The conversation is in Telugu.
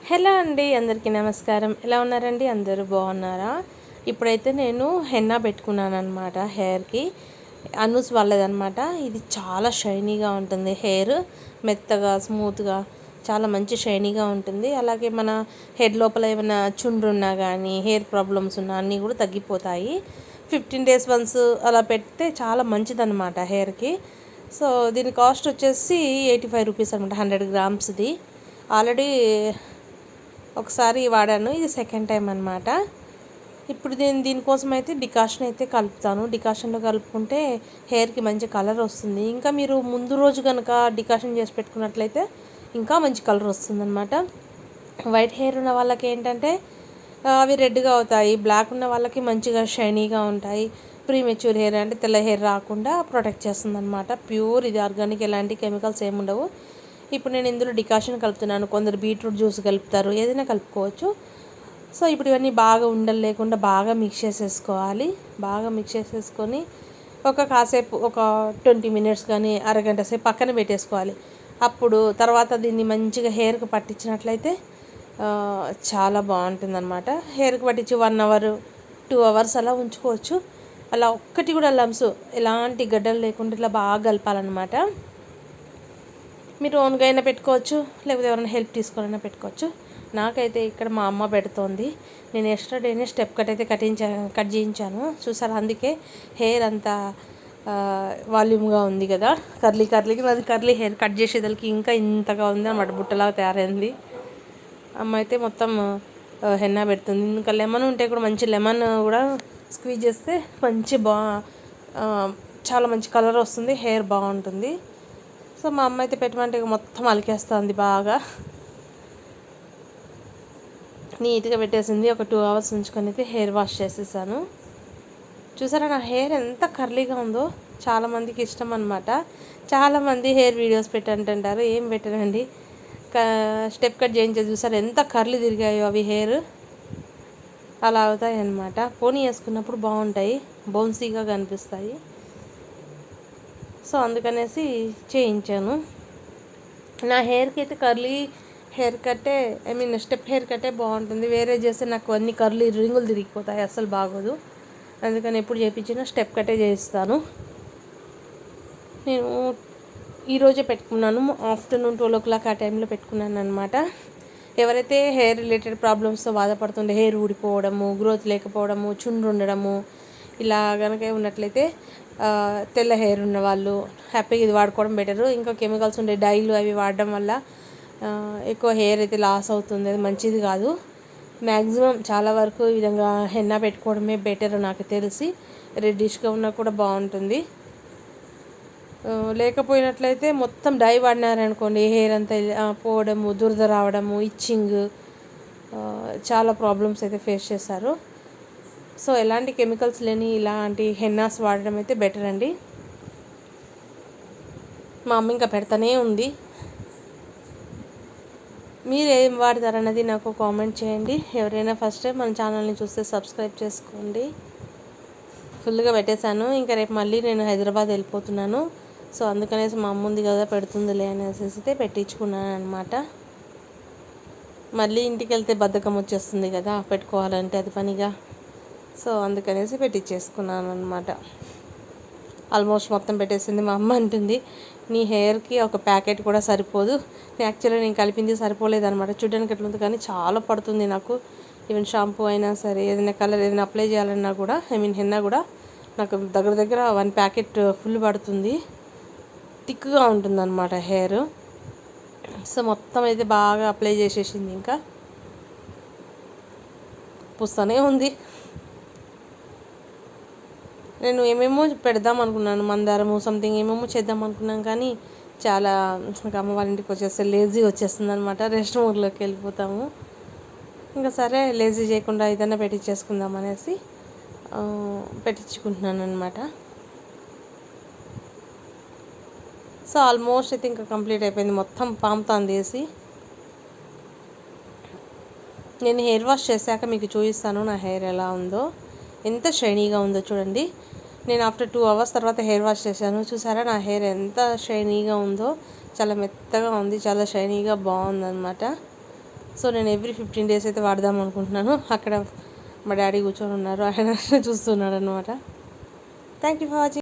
హలో అండి, అందరికీ నమస్కారం. ఎలా ఉన్నారండి? అందరూ బాగున్నారా? ఇప్పుడైతే నేను హెన్నా పెట్టుకున్నాను అనమాట హెయిర్కి. అనూస్ వాళ్ళదనమాట. ఇది చాలా షైనీగా ఉంటుంది హెయిర్, మెత్తగా స్మూత్గా చాలా మంచి షైనీగా ఉంటుంది. అలాగే మన హెడ్ లోపల ఏమైనా చుండ్రు ఉన్నా కానీ హెయిర్ ప్రాబ్లమ్స్ ఉన్నా అన్నీ కూడా తగ్గిపోతాయి. 15 days వన్స్ అలా పెడితే చాలా మంచిదన్నమాట హెయిర్కి. సో దీని కాస్ట్ వచ్చేసి 85 రూపీస్ అనమాట, 100 grams. ఆల్రెడీ ఒకసారి వాడాను, ఇది సెకండ్ టైం అనమాట. ఇప్పుడు దీనికోసం అయితే డికాషన్ అయితే కలుపుతాను. డికాషన్లో కలుపుకుంటే హెయిర్కి మంచి కలర్ వస్తుంది. ఇంకా మీరు ముందు రోజు కనుక డికాషన్ చేసి పెట్టుకున్నట్లయితే ఇంకా మంచి కలర్ వస్తుంది అనమాట. వైట్ హెయిర్ ఉన్న వాళ్ళకి ఏంటంటే అవి రెడ్గా అవుతాయి, బ్లాక్ ఉన్న వాళ్ళకి మంచిగా షైనీగా ఉంటాయి. ప్రీమెచ్యూర్ హెయిర్ అంటే తెల్ల హెయిర్ రాకుండా ప్రొటెక్ట్ చేస్తుంది అనమాట. ప్యూర్, ఇది ఆర్గానిక్, ఎలాంటి కెమికల్స్ ఏముండవు. ఇప్పుడు నేను ఇందులో డికాషన్ కలుపుతున్నాను. కొందరు బీట్రూట్ జ్యూస్ కలుపుతారు, ఏదైనా కలుపుకోవచ్చు. సో ఇప్పుడు ఇవన్నీ బాగా ఉండలు లేకుండా బాగా మిక్స్ చేసేసుకోవాలి. బాగా మిక్స్ చేసేసుకొని కాసేపు ఒక 20 minutes కానీ అరగంట సేపు పక్కన పెట్టేసుకోవాలి. అప్పుడు తర్వాత దీన్ని మంచిగా హెయిర్కి పట్టించినట్లయితే చాలా బాగుంటుంది అనమాట. హెయిర్కి పట్టించి 1 hour 2 hours అలా ఉంచుకోవచ్చు. అలా ఒక్కటి కూడా లమ్స్ ఎలాంటి గడ్డలు లేకుండా ఇట్లా బాగా కలపాలన్నమాట. మీరు ఓన్గా అయినా పెట్టుకోవచ్చు, లేకపోతే ఎవరైనా హెల్ప్ తీసుకోవాలన్నా పెట్టుకోవచ్చు. నాకైతే ఇక్కడ మా అమ్మ పెడుతోంది. నేను ఎస్టర్డేనే స్టెప్ కట్ అయితే కట్ చేయించాను చూసారా. అందుకే హెయిర్ అంతా వాల్యూమ్గా ఉంది కదా, కర్లీకి నాది కర్లీ హెయిర్. కట్ చేసేదానికి ఇంకా ఇంతగా ఉంది అన్నమాట, బుట్టలాగా తయారైంది. అమ్మ అయితే మొత్తం హెన్నా పెడుతుంది. ఇంకా లెమన్ ఉంటే కూడా మంచి లెమన్ కూడా స్క్వీజ్ చేస్తే చాలా మంచి కలర్ వస్తుంది, హెయిర్ బాగుంటుంది. సో మా అమ్మ అయితే పెట్టమంటే మొత్తం అలికేస్తుంది, బాగా నీట్గా పెట్టేసింది. ఒక 2 hours ఉంచుకొని అయితే హెయిర్ వాష్ చేసేసాను. చూసారా నా హెయిర్ ఎంత కర్లీగా ఉందో, చాలామందికి ఇష్టం అనమాట. చాలామంది హెయిర్ వీడియోస్ పెట్టంటారు, ఏం పెట్టనండి, స్టెప్ కట్ చేయించే చూసారు ఎంత కర్లీ తిరిగాయో అవి హెయిర్. అలా అవుతాయి అన్నమాట. పోనీ వేసుకున్నప్పుడు బాగుంటాయి, బౌన్సీగా కనిపిస్తాయి. సో అందుకనేసి చేయించాను. నా హెయిర్కి అయితే కర్లీ హెయిర్ కట్టే, స్టెప్ హెయిర్ కట్టే బాగుంటుంది. వేరే చేస్తే నాకు అన్ని కర్లీ రింగులు తిరిగిపోతాయి, అస్సలు బాగోదు. అందుకని ఎప్పుడు చేయించినా స్టెప్ కట్టే చేయిస్తాను. నేను ఈరోజే పెట్టుకున్నాను, ఆఫ్టర్నూన్ 12 o'clock ఆ టైంలో పెట్టుకున్నాను అనమాట. ఎవరైతే హెయిర్ రిలేటెడ్ ప్రాబ్లమ్స్తో బాధపడుతుండే, హెయిర్ ఊడిపోవడము, గ్రోత్ లేకపోవడము, చుండ్రు ఉండడము ఇలా కనుక ఉన్నట్లయితే తెల్ల హెయిర్ ఉన్న వాళ్ళు హ్యాపీగా ఇది వాడుకోవడం బెటరు. ఇంకా కెమికల్స్ ఉండే డైలు అవి వాడడం వల్ల ఎక్కువ హెయిర్ అయితే లాస్ అవుతుంది, అది మంచిది కాదు. మ్యాక్సిమం చాలా వరకు ఈ విధంగా హెన్నా పెట్టుకోవడమే బెటర్ నాకు తెలిసి. రెడ్డిష్గా ఉన్నా కూడా బాగుంటుంది. లేకపోయినట్లయితే మొత్తం డై వాడినారనుకోండి, హెయిర్ అంతా పోవడము, దురద రావడము, ఇచ్చింగ్, చాలా ప్రాబ్లమ్స్ అయితే ఫేస్ చేశారు. సో ఎలాంటి కెమికల్స్ లేని ఇలాంటి హెన్నాస్ వాడడం అయితే బెటర్ అండి. మా అమ్మ ఇంకా పెడతానే ఉంది. మీరు ఏం వాడతారన్నది నాకు కామెంట్ చేయండి. ఎవరైనా ఫస్ట్ టైం మన ఛానల్ని చూస్తే సబ్స్క్రైబ్ చేసుకోండి. ఫుల్గా పెట్టేశాను. ఇంకా రేపు మళ్ళీ నేను హైదరాబాద్ వెళ్ళిపోతున్నాను. సో అందుకనేసి మా అమ్మ ఉంది కదా పెడుతుందిలే అనేసి అయితే పెట్టించుకున్నాను అనమాట. మళ్ళీ ఇంటికి వెళ్తే బద్ధకం వచ్చేస్తుంది కదా పెట్టుకోవాలంటే అది పనిగా. సో అందుకనేసి పెట్టించేసుకున్నాను అనమాట. ఆల్మోస్ట్ మొత్తం పెట్టేసింది. మా అమ్మ అంటుంది, నీ హెయిర్కి ఒక ప్యాకెట్ కూడా సరిపోదు. యాక్చువల్గా నేను కలిపింది సరిపోలేదన్నమాట. చూడడానికి ఎట్లుంది కానీ చాలా పడుతుంది నాకు. ఈవెన్ షాంపూ అయినా సరే, ఏదైనా కలర్ ఏదైనా అప్లై చేయాలన్నా కూడా, హెన్నా కూడా నాకు దగ్గర 1 packet ఫుల్ పడుతుంది. థిక్గా ఉంటుందన్నమాట హెయిర్. సో మొత్తం అయితే బాగా అప్లై చేసేసింది, ఇంకా పూస్తూనే ఉంది. నేను ఏమేమో పెడదాం అనుకున్నాను, మందారము సంథింగ్ ఏమేమో చేద్దాం అనుకున్నాను, కానీ చాలా అమ్మ వాళ్ళ ఇంటికి వచ్చేస్తే లేజీ వచ్చేస్తుంది అనమాట. రెస్ట్ మోడ్లోకి వెళ్ళిపోతాము. ఇంకా సరే లేజీ చేయకుండా ఏదైనా పెట్టించేసుకుందాం అనేసి పెట్టించుకుంటున్నాను అనమాట. సో ఆల్మోస్ట్ అయితే ఇంకా కంప్లీట్ అయిపోయింది, మొత్తం పాముతాంది వేసి. నేను హెయిర్ వాష్ చేశాక మీకు చూపిస్తాను నా హెయిర్ ఎలా ఉందో, ఎంత షైనీగా ఉందో చూడండి. నేను ఆఫ్టర్ 2 hours తర్వాత హెయిర్ వాష్ చేశాను. చూసారా నా హెయిర్ ఎంత షైనీగా ఉందో, చాలా మెత్తగా ఉంది, చాలా షైనీగా బాగుందన్నమాట. సో నేను ఎవ్రీ 15 డేస్ అయితే వాడదాం అనుకుంటున్నాను. అక్కడ మా డాడీ కూర్చొని ఉన్నారు, ఆయన చూస్తున్నాడు అనమాట. Thank you for watching.